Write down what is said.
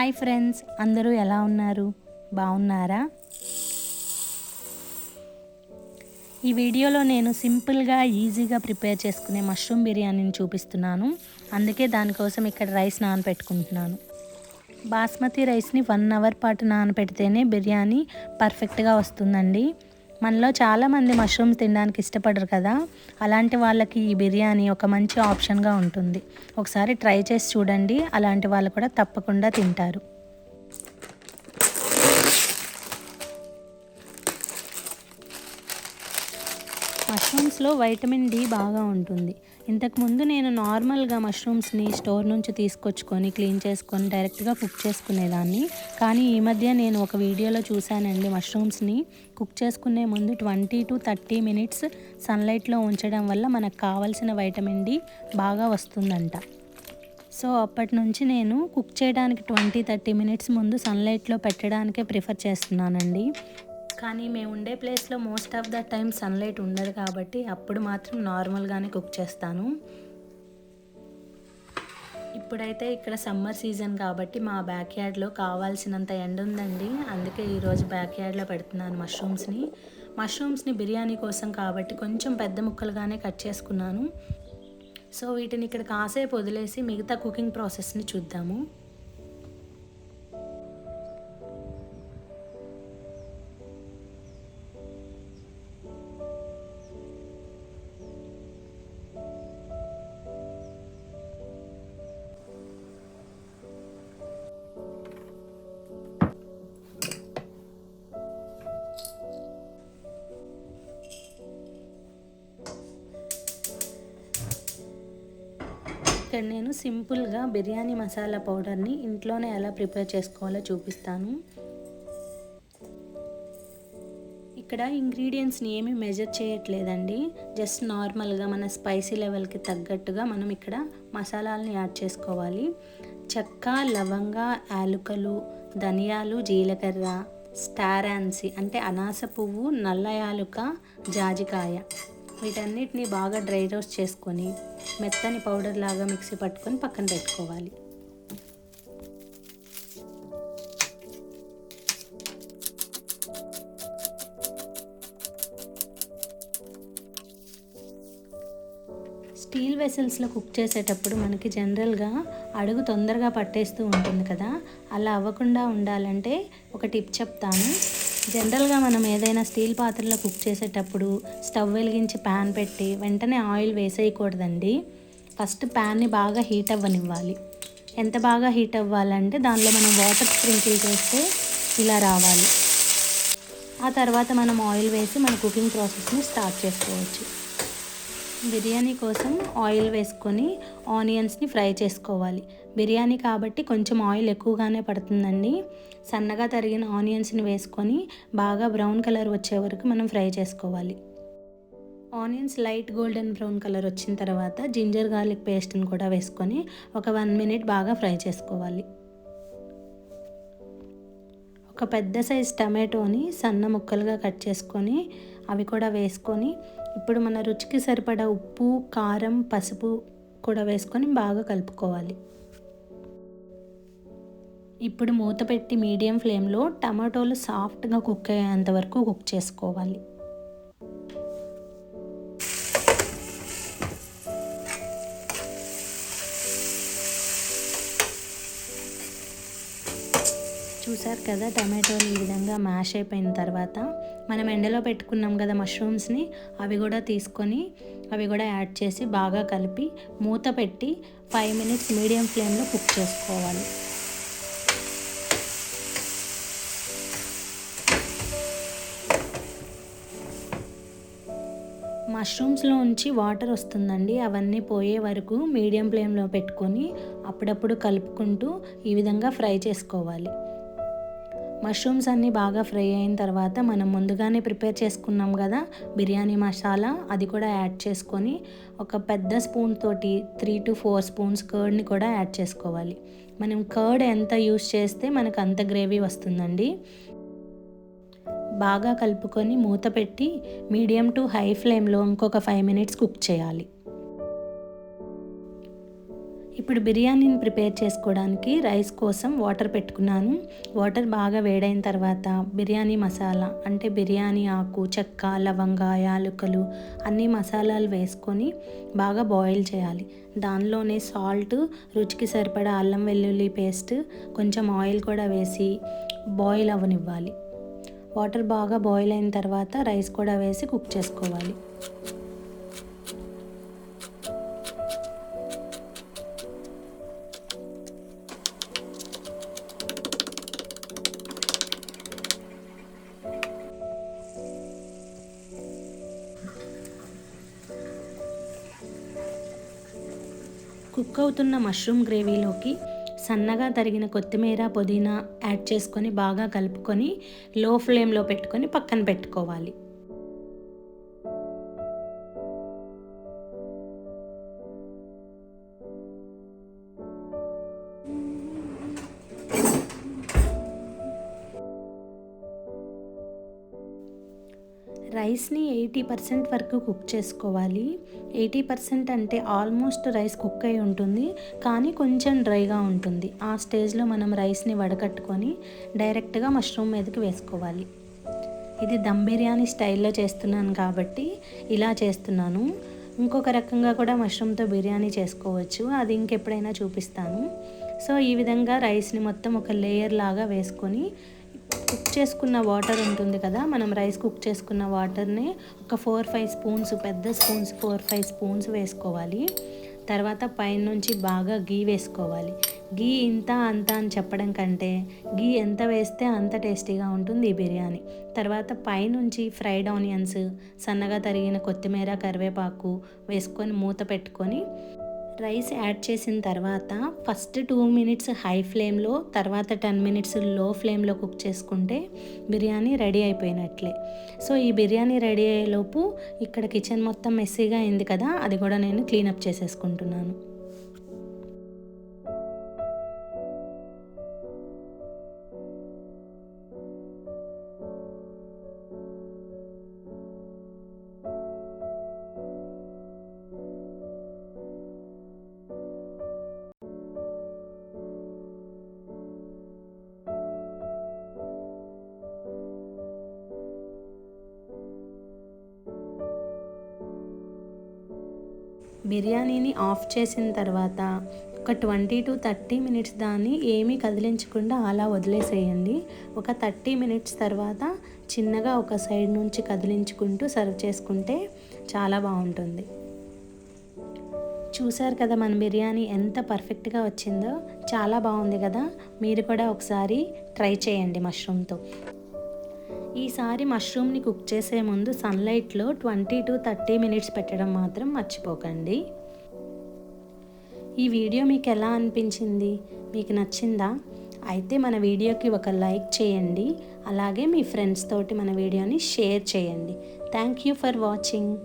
Hi friends, అందరూ ఎలా ఉన్నారు? బాగున్నారా? ఈ వీడియోలో నేను సింపుల్గా ఈజీగా ప్రిపేర్ చేసుకునే మష్రూమ్ బిర్యానీని చూపిస్తున్నాను. అందుకే దానికోసం ఇక్కడ రైస్ నానబెట్టుకుంటున్నాను. బాస్మతి రైస్ని 1 అవర్ పాటు నానబెడితేనే బిర్యానీ పర్ఫెక్ట్గా వస్తుందండి. మనలో చాలామంది మష్రూమ్స్ తినడానికి ఇష్టపడరు కదా, అలాంటి వాళ్ళకి ఈ బిర్యానీ ఒక మంచి ఆప్షన్గా ఉంటుంది. ఒకసారి ట్రై చేసి చూడండి, అలాంటి వాళ్ళు కూడా తప్పకుండా తింటారు. మష్రూమ్స్లో వైటమిన్ డి బాగా ఉంటుంది. ఇంతకుముందు నేను నార్మల్గా మష్రూమ్స్ని స్టోర్ నుంచి తీసుకొచ్చుకొని క్లీన్ చేసుకొని డైరెక్ట్గా కుక్ చేసుకునేదాన్ని. కానీ ఈ మధ్య నేను ఒక వీడియోలో చూశానండి, మష్రూమ్స్ని కుక్ చేసుకునే ముందు 20 to 30 మినిట్స్ సన్లైట్లో ఉంచడం వల్ల మనకు కావాల్సిన వైటమిన్ డి బాగా వస్తుందంట. సో అప్పటి నుంచి నేను కుక్ చేయడానికి 20-30 మినిట్స్ ముందు సన్లైట్లో పెట్టడానికే ప్రిఫర్ చేస్తున్నానండి. కానీ మేము ఉండే ప్లేస్లో most of the time sunlight ఉండదు కాబట్టి అప్పుడు మాత్రం నార్మల్గానే కుక్ చేస్తాను. ఇప్పుడైతే ఇక్కడ సమ్మర్ సీజన్ కాబట్టి మా బ్యాక్ యార్డ్లో కావాల్సినంత ఎండ ఉందండి. అందుకే ఈరోజు బ్యాక్ యార్డ్లో పెడుతున్నాను మష్రూమ్స్ని బిర్యానీ కోసం కాబట్టి కొంచెం పెద్ద ముక్కలుగానే కట్ చేసుకున్నాను. సో వీటిని ఇక్కడ కాసేపు వదిలేసి మిగతా కుకింగ్ ప్రాసెస్ని చూద్దాము. ఇక్కడ నేను సింపుల్గా బిర్యానీ మసాలా పౌడర్ని ఇంట్లోనే ఎలా ప్రిపేర్ చేసుకోవాలో చూపిస్తాను. ఇక్కడ ఇంగ్రీడియంట్స్ని ఏమీ మెజర్ చేయట్లేదండి, జస్ట్ నార్మల్గా మన స్పైసీ లెవెల్కి తగ్గట్టుగా మనం ఇక్కడ మసాలాలని యాడ్ చేసుకోవాలి. చెక్క, లవంగ, యాలుకలు, ధనియాలు, జీలకర్ర, స్టార్ యాన్సీ అంటే అనాస పువ్వు, నల్ల యాలుక, జాజికాయ, వీటన్నిటిని బాగా డ్రై రోస్ట్ చేసుకొని మెత్తని పౌడర్ లాగా మిక్సీ పట్టుకొని పక్కన పెట్టుకోవాలి. స్టీల్ వెసల్స్లో కుక్ చేసేటప్పుడు మనకి జనరల్గా అడుగు తొందరగా పట్టేస్తూ ఉంటుంది కదా, అలా అవ్వకుండా ఉండాలంటే ఒక టిప్ చెప్తాను. జనరల్గా మనం ఏదైనా స్టీల్ పాత్రలో కుక్ చేసేటప్పుడు స్టవ్ వెలిగించి ప్యాన్ పెట్టి వెంటనే ఆయిల్ వేసేయకూడదండి. ఫస్ట్ ప్యాన్ని బాగా హీట్ అవ్వనివ్వాలి. ఎంత బాగా హీట్ అవ్వాలంటే దానిలో మనం వాటర్ స్ప్రింకిల్ చేస్తే ఇలా రావాలి. ఆ తర్వాత మనం ఆయిల్ వేసి మన కుకింగ్ ప్రాసెస్ని స్టార్ట్ చేసుకోవచ్చు. బిర్యానీ కోసం ఆయిల్ వేసుకొని ఆనియన్స్ని ఫ్రై చేసుకోవాలి. బిర్యానీ కాబట్టి కొంచెం ఆయిల్ ఎక్కువగానే పడుతుందండి. సన్నగా తరిగిన ఆనియన్స్ని వేసుకొని బాగా బ్రౌన్ కలర్ వచ్చే వరకు మనం ఫ్రై చేసుకోవాలి. Onions light golden brown colour వచ్చిన తర్వాత జింజర్ గార్లిక్ పేస్ట్ని కూడా వేసుకొని ఒక 1 మినిట్ బాగా ఫ్రై చేసుకోవాలి. ఒక పెద్ద సైజ్ టమాటోని సన్న ముక్కలుగా కట్ చేసుకొని అవి కూడా వేసుకొని ఇప్పుడు మన రుచికి సరిపడా ఉప్పు, కారం, పసుపు కూడా వేసుకొని బాగా కలుపుకోవాలి. ఇప్పుడు మూత పెట్టి మీడియం ఫ్లేమ్లో టమాటోలు సాఫ్ట్గా కుక్ అయ్యేంత వరకు కుక్ చేసుకోవాలి. చూసారు కదా, టమాటోలు ఈ విధంగా మ్యాష్ అయిపోయిన తర్వాత మనం ఎండలో పెట్టుకున్నాం కదా మష్రూమ్స్ని, అవి కూడా తీసుకొని అవి కూడా యాడ్ చేసి బాగా కలిపి మూత పెట్టి 5 మినిట్స్ మీడియం ఫ్లేమ్లో కుక్ చేసుకోవాలి. మష్రూమ్స్లో ఉంచి వాటర్ వస్తుందండి, అవన్నీ పోయే వరకు మీడియం ఫ్లేమ్లో పెట్టుకొని అప్పుడప్పుడు కలుపుకుంటూ ఈ విధంగా ఫ్రై చేసుకోవాలి. మష్రూమ్స్ అన్నీ బాగా ఫ్రై అయిన తర్వాత మనం ముందుగానే ప్రిపేర్ చేసుకున్నాం కదా బిర్యానీ మసాలా, అది కూడా యాడ్ చేసుకొని ఒక పెద్ద స్పూన్ తోటి 3 to 4 స్పూన్స్ కర్డ్ని కూడా యాడ్ చేసుకోవాలి. మనం కర్డ్ ఎంత యూస్ చేస్తే మనకు అంత గ్రేవీ వస్తుందండి. బాగా కలుపుకొని మూత పెట్టి మీడియం టు హై ఫ్లేమ్లో ఇంకొక 5 మినిట్స్ కుక్ చేయాలి. ఇప్పుడు బిర్యానీని ప్రిపేర్ చేసుకోవడానికి రైస్ కోసం వాటర్ పెట్టుకున్నాను. వాటర్ బాగా వేడైన తర్వాత బిర్యానీ మసాలా అంటే బిర్యానీ ఆకు, చెక్క, లవంగ, యాలకులు అన్ని మసాలాలు వేసుకొని బాగా బాయిల్ చేయాలి. దానిలోనే సాల్ట్, రుచికి సరిపడా అల్లం వెల్లుల్లి పేస్ట్, కొంచెం ఆయిల్ కూడా వేసి బాయిల్ అవ్వనివ్వాలి. వాటర్ బాగా బాయిల్ అయిన తర్వాత రైస్ కూడా వేసి కుక్ చేసుకోవాలి. కుక్ అవుతున్న మష్రూమ్ గ్రేవీలోకి సన్నగా తరిగిన కొత్తిమీర, పుదీనా యాడ్ చేసుకొని బాగా కలుపుకొని లో ఫ్లేమ్లో పెట్టుకొని పక్కన పెట్టుకోవాలి. రైస్ని 80% వరకు కుక్ చేసుకోవాలి. 80% అంటే ఆల్మోస్ట్ రైస్ కుక్ అయి ఉంటుంది, కానీ కొంచెం డ్రైగా ఉంటుంది. ఆ స్టేజ్లో మనం రైస్ని వడకట్టుకొని డైరెక్ట్గా మష్రూమ్ మీదకి వేసుకోవాలి. ఇది దమ్ బిర్యానీ స్టైల్లో చేస్తున్నాను కాబట్టి ఇలా చేస్తున్నాను. ఇంకొక రకంగా కూడా మష్రూమ్తో బిర్యానీ చేసుకోవచ్చు, అది ఇంకెప్పుడైనా చూపిస్తాను. సో ఈ విధంగా రైస్ని మొత్తం ఒక లేయర్ లాగా వేసుకొని కుక్ చేసుకున్న వాటర్ ఉంటుంది కదా, మనం రైస్ కుక్ చేసుకున్న వాటర్ని ఒక 4-5 స్పూన్స్, పెద్ద స్పూన్స్ 4-5 స్పూన్స్ వేసుకోవాలి. తర్వాత పైనుంచి బాగా గీ వేసుకోవాలి. గీ ఇంత అంత అని చెప్పడం కంటే గీ ఎంత వేస్తే అంత టేస్టీగా ఉంటుంది ఈ బిర్యానీ. తర్వాత పైనుంచి ఫ్రైడ్ ఆనియన్స్, సన్నగా తరిగిన కొత్తిమీర, కరివేపాకు వేసుకొని మూత పెట్టుకొని రైస్ యాడ్ చేసిన తర్వాత ఫస్ట్ 2 మినిట్స్ హై ఫ్లేమ్లో, తర్వాత 10 మినిట్స్ లో ఫ్లేమ్లో కుక్ చేసుకుంటే బిర్యానీ రెడీ అయిపోయినట్లే. సో ఈ బిర్యానీ రెడీ అయ్యేలోపు ఇక్కడ కిచెన్ మొత్తం మెస్సీగా అయింది కదా, అది కూడా నేను క్లీనప్ చేసేసుకుంటున్నాను. బిర్యానీని ఆఫ్ చేసిన తర్వాత ఒక 20 to 30 మినిట్స్ దాన్ని ఏమీ కదిలించకుండా అలా వదిలేసేయండి. ఒక 30 మినిట్స్ తర్వాత చిన్నగా ఒక సైడ్ నుంచి కదిలించుకుంటూ సర్వ్ చేసుకుంటే చాలా బాగుంటుంది. చూసారు కదా మన బిర్యానీ ఎంత పర్ఫెక్ట్గా వచ్చిందో, చాలా బాగుంది కదా. మీరు కూడా ఒకసారి ట్రై చేయండి మష్రూమ్తో. ఈసారి మష్రూమ్ని కుక్ చేసే ముందు సన్లైట్లో 20 to 30 మినిట్స్ పెట్టడం మాత్రం మర్చిపోకండి. ఈ వీడియో మీకు ఎలా అనిపించింది? మీకు నచ్చిందా? అయితే మన వీడియోకి ఒక లైక్ చేయండి, అలాగే మీ ఫ్రెండ్స్ తోటి మన వీడియోని షేర్ చేయండి. Thank you for watching.